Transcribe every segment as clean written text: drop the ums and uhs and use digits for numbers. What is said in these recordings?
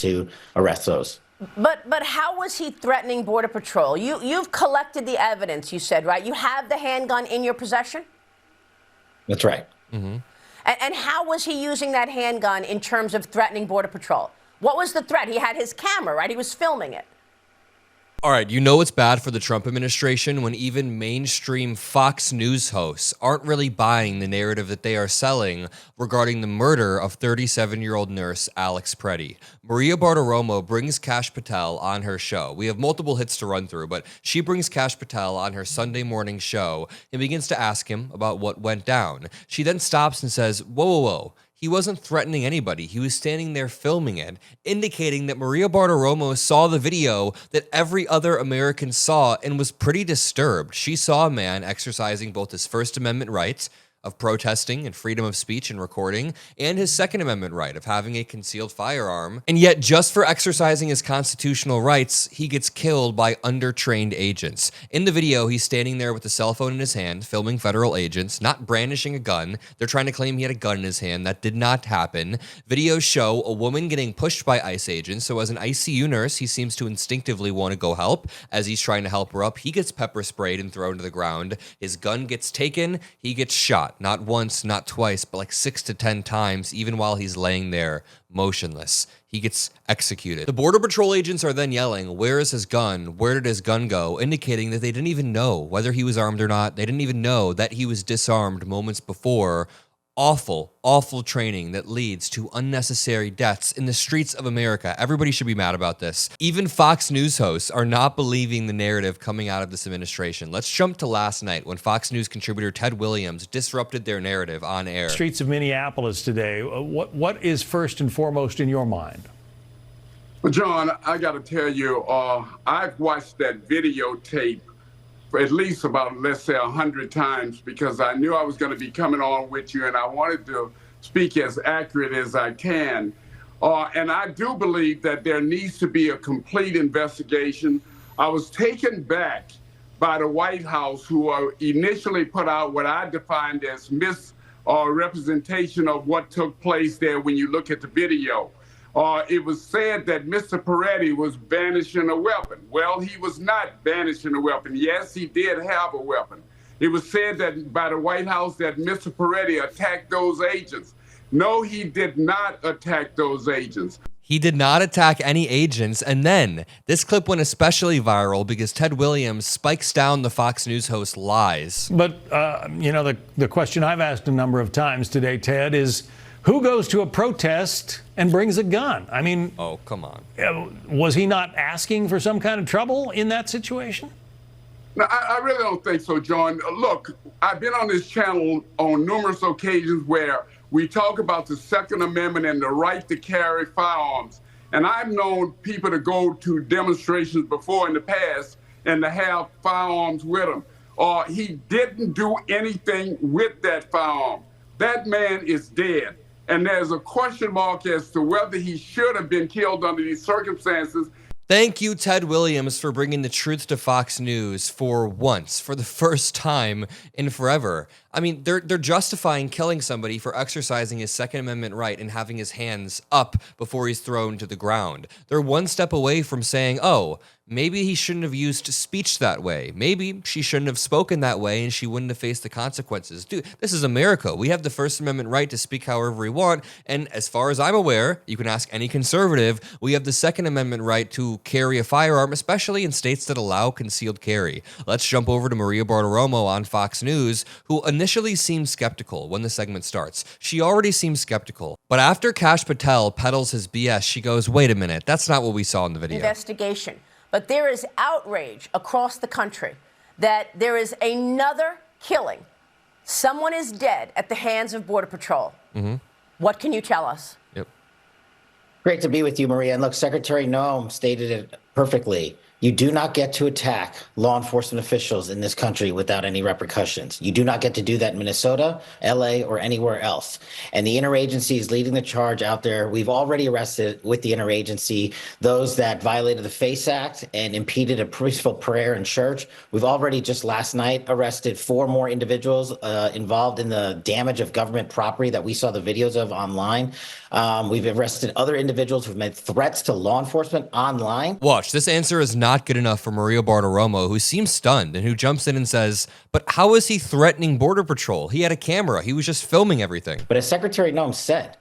to arrest those. But how was he threatening Border Patrol? You've collected the evidence, you said, right? You have the handgun in your possession? That's right. Mm-hmm. And how was he using that handgun in terms of threatening Border Patrol? What was the threat? He had his camera, right? He was filming it. All right, you know it's bad for the Trump administration when even mainstream Fox News hosts aren't really buying the narrative that they are selling regarding the murder of 37-year-old nurse Alex Preddy. Maria Bartiromo brings Kash Patel on her show. We have multiple hits to run through, but she brings Kash Patel on her Sunday morning show and begins to ask him about what went down. She then stops and says, whoa, whoa, whoa. He wasn't threatening anybody. He was standing there filming it, indicating that Maria Bartiromo saw the video that every other American saw and was pretty disturbed. She saw a man exercising both his First Amendment rights of protesting and freedom of speech and recording, and his Second Amendment right of having a concealed firearm. And yet, just for exercising his constitutional rights, he gets killed by undertrained agents. In the video, he's standing there with a cell phone in his hand, filming federal agents, not brandishing a gun. They're trying to claim he had a gun in his hand. That did not happen. Videos show a woman getting pushed by ICE agents, so as an ICU nurse, he seems to instinctively want to go help. As he's trying to help her up, he gets pepper sprayed and thrown to the ground. His gun gets taken, he gets shot. Not once, not twice, but like 6 to 10 times, even while he's laying there motionless. He gets executed. The Border Patrol agents are then yelling, where is his gun? Where did his gun go? Indicating that they didn't even know whether he was armed or not. They didn't even know that he was disarmed moments before. Awful, awful training that leads to unnecessary deaths in the streets of America. Everybody should be mad about this. Even Fox News hosts are not believing the narrative coming out of this administration. Let's jump to last night when Fox News contributor Ted Williams disrupted their narrative on air. Streets of Minneapolis today. What is first and foremost in your mind? Well, John, I got to tell you, I've watched that videotape for at least about, let's say, 100 times because I knew I was going to be coming on with you and I wanted to speak as accurate as I can. And I do believe that there needs to be a complete investigation. I was taken back by the White House, who initially put out what I defined as misrepresentation of what took place there when you look at the video. It was said that Mr. Peretti was banishing a weapon. Well, he was not banishing a weapon. Yes, he did have a weapon. It was said that by the White House that Mr. Peretti attacked those agents. No, he did not attack those agents. He did not attack any agents. And then this clip went especially viral because Ted Williams spikes down the Fox News host lies. But, you know, the question I've asked a number of times today, Ted, is who goes to a protest and brings a gun? I mean, oh, come on. Was he not asking for some kind of trouble in that situation? No, I really don't think so, John. Look, I've been on this channel on numerous occasions where we talk about the Second Amendment and the right to carry firearms. And I've known people to go to demonstrations before in the past and to have firearms with them. He didn't do anything with that firearm. That man is dead. And there's a question mark as to whether he should have been killed under these circumstances. Thank you, Ted Williams, for bringing the truth to Fox News for once, for the first time in forever. I mean, they're justifying killing somebody for exercising his Second Amendment right and having his hands up before he's thrown to the ground. They're one step away from saying, oh, maybe he shouldn't have used speech that way. Maybe she shouldn't have spoken that way and she wouldn't have faced the consequences. Dude, this is America. We have the First Amendment right to speak however we want. And as far as I'm aware, you can ask any conservative, we have the Second Amendment right to carry a firearm, especially in states that allow concealed carry. Let's jump over to Maria Bartiromo on Fox News, who initially seemed skeptical when the segment starts. She already seems skeptical. But after Kash Patel peddles his BS, she goes, wait a minute, that's not what we saw in the video. Investigation. But there is outrage across the country that there is another killing. Someone is dead at the hands of Border Patrol. Mm-hmm. What can you tell us? Yep. Great to be with you, Maria. And look, Secretary Noem stated it perfectly. You do not get to attack law enforcement officials in this country without any repercussions. You do not get to do that in Minnesota, LA, or anywhere else. And the interagency is leading the charge out there. We've already arrested with the interagency those that violated the FACE Act and impeded a peaceful prayer in church. We've already just last night arrested 4 more individuals involved in the damage of government property that we saw the videos of online. We've arrested other individuals who've made threats to law enforcement online. Watch, this answer is not good enough for Maria Bartiromo, who seems stunned and who jumps in and says, but how is he threatening Border Patrol? He had a camera. He was just filming everything. But as Secretary Noem said,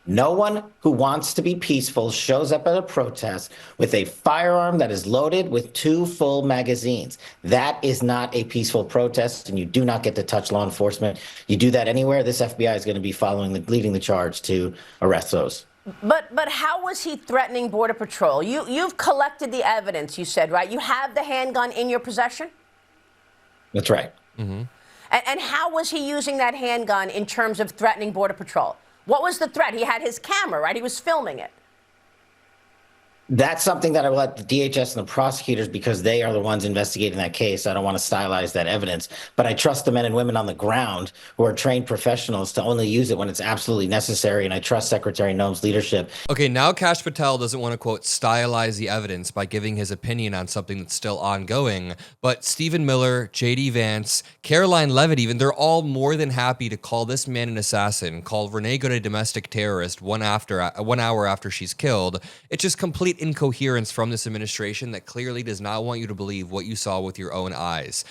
no one who wants to be peaceful shows up at a protest with a firearm that is loaded with 2 full magazines. That is not a peaceful protest, and you do not get to touch law enforcement. You do that anywhere, this FBI is going to be leading the charge to arrest those. But how was he threatening Border Patrol? You've collected the evidence, you said, right? You have the handgun in your possession? That's right. Mm-hmm. And how was he using that handgun in terms of threatening Border Patrol? What was the threat? He had his camera, right? He was filming it. That's something that I will let the DHS and the prosecutors, because they are the ones investigating that case. I don't want to stylize that evidence, but I trust the men and women on the ground who are trained professionals to only use it when it's absolutely necessary. And I trust Secretary Noem's leadership. Okay, now Kash Patel doesn't want to, quote, stylize the evidence by giving his opinion on something that's still ongoing. But Stephen Miller, J.D. Vance, Caroline Levitt even, they're all more than happy to call this man an assassin, call Renee Good a domestic terrorist 1 hour after she's killed. It's just complete incoherence from this administration that clearly does not want you to believe what you saw with your own eyes.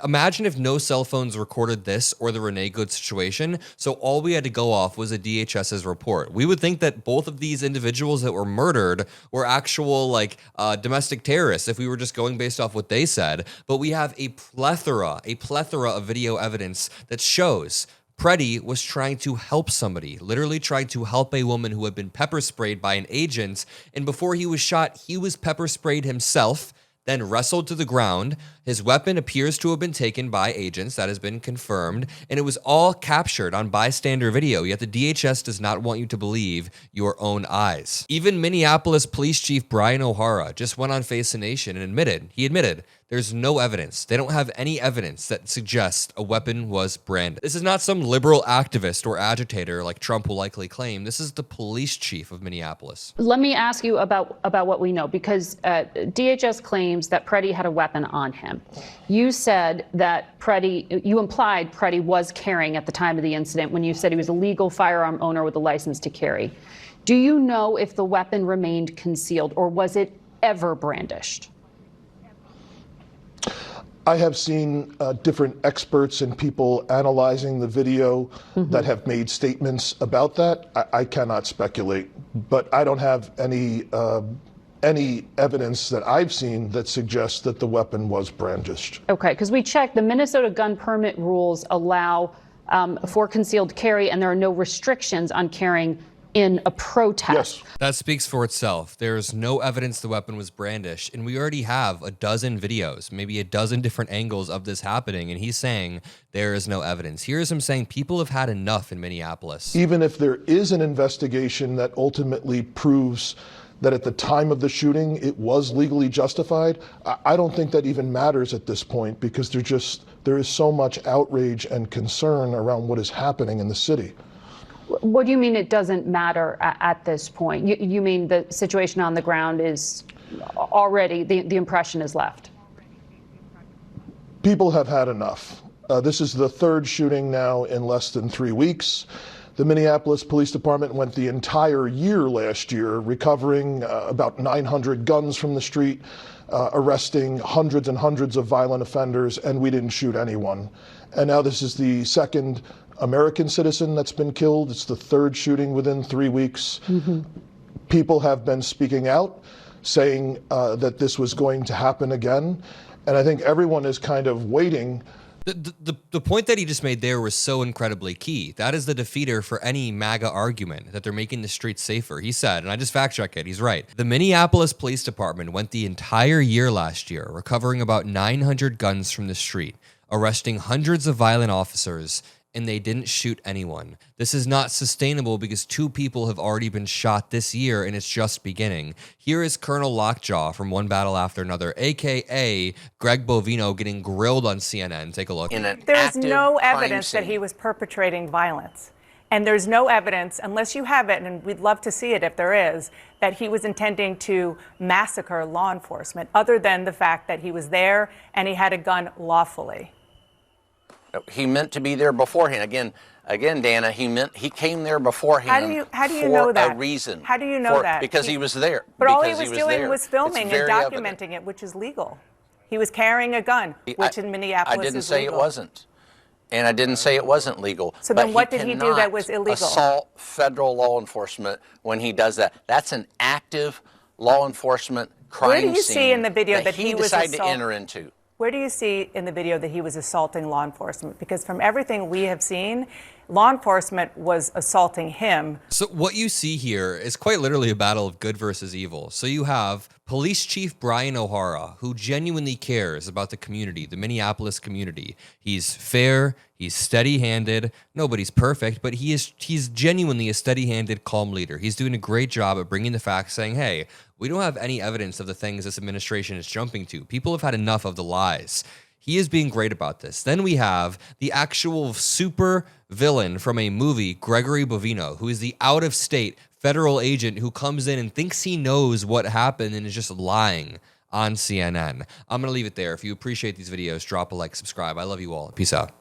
Imagine if no cell phones recorded this or the Renee Good situation, so all we had to go off was a DHS's report. We would think that both of these individuals that were murdered were actual, domestic terrorists if we were just going based off what they said. But we have a plethora of video evidence that shows Preddy was trying to help somebody, literally trying to help a woman who had been pepper sprayed by an agent. And before he was shot, he was pepper sprayed himself, then wrestled to the ground. His weapon appears to have been taken by agents. That has been confirmed. And it was all captured on bystander video. Yet the DHS does not want you to believe your own eyes. Even Minneapolis Police Chief Brian O'Hara just went on Face the Nation and admitted there's no evidence. They don't have any evidence that suggests a weapon was branded. This is not some liberal activist or agitator like Trump will likely claim. This is the police chief of Minneapolis. Let me ask you about what we know, because DHS claims that Preddy had a weapon on him. You said that you implied Preddy was carrying at the time of the incident when you said he was a legal firearm owner with a license to carry. Do you know if the weapon remained concealed, or was it ever brandished? I have seen different experts and people analyzing the video that have made statements about that. I cannot speculate, but I don't have any evidence that I've seen that suggests that the weapon was brandished. Okay, because we checked, the Minnesota gun permit rules allow for concealed carry, and there are no restrictions on carrying in a protest. Yes. That speaks for itself. There's no evidence the weapon was brandished, and we already have a dozen videos, maybe a dozen different angles of this happening, and he's saying there is no evidence. Here's him saying people have had enough in Minneapolis. Even if there is an investigation that ultimately proves that at the time of the shooting it was legally justified, I don't think that even matters at this point, because there is so much outrage and concern around what is happening in the city. What do you mean it doesn't matter at this point? You mean the situation on the ground is already, the impression is left? People have had enough. This is the 3rd shooting now in less than 3 weeks. The Minneapolis Police Department went the entire year last year recovering about 900 guns from the street, arresting hundreds and hundreds of violent offenders, and we didn't shoot anyone. And now this is the 2nd American citizen that's been killed. It's the 3rd shooting within 3 weeks. People have been speaking out, saying that this was going to happen again. And I think everyone is kind of waiting. The point that he just made there was so incredibly key. That is the defeater for any MAGA argument, that they're making the streets safer. He said, and I just fact-checked it, he's right. The Minneapolis Police Department went the entire year last year, recovering about 900 guns from the street, arresting hundreds of violent officers, and they didn't shoot anyone. This is not sustainable because 2 people have already been shot this year and it's just beginning. Here is Colonel Lockjaw from One Battle After Another, aka Greg Bovino, getting grilled on CNN. Take a look. There's no evidence that he was perpetrating violence. And there's no evidence, unless you have it, and we'd love to see it if there is, that he was intending to massacre law enforcement, other than the fact that he was there and he had a gun lawfully. He meant to be there beforehand. Again, Dana, he came there beforehand. How do you know that? For a reason. How do you know that? Because he was there. But all he was doing was filming and documenting it, which is legal. He was carrying a gun, which in Minneapolis is legal. I didn't say it wasn't. And I didn't say it wasn't legal. So then what did he do that was illegal? Assault federal law enforcement when he does that. That's an active law enforcement crime scene. Where do you see in the video that he was decided to enter into? Where do you see in the video that he was assaulting law enforcement? Because from everything we have seen, law enforcement was assaulting him. So what you see here is quite literally a battle of good versus evil. So you have Police Chief Brian O'Hara, who genuinely cares about the community, the Minneapolis community. He's fair, he's steady-handed. Nobody's perfect, but he's genuinely a steady-handed, calm leader. He's doing a great job at bringing the facts, saying, hey, we don't have any evidence of the things this administration is jumping to. People have had enough of the lies. He is being great about this. Then we have the actual super villain from a movie, Gregory Bovino, who is the out-of-state federal agent who comes in and thinks he knows what happened and is just lying on CNN. I'm going to leave it there. If you appreciate these videos, drop a like, subscribe. I love you all. Peace out.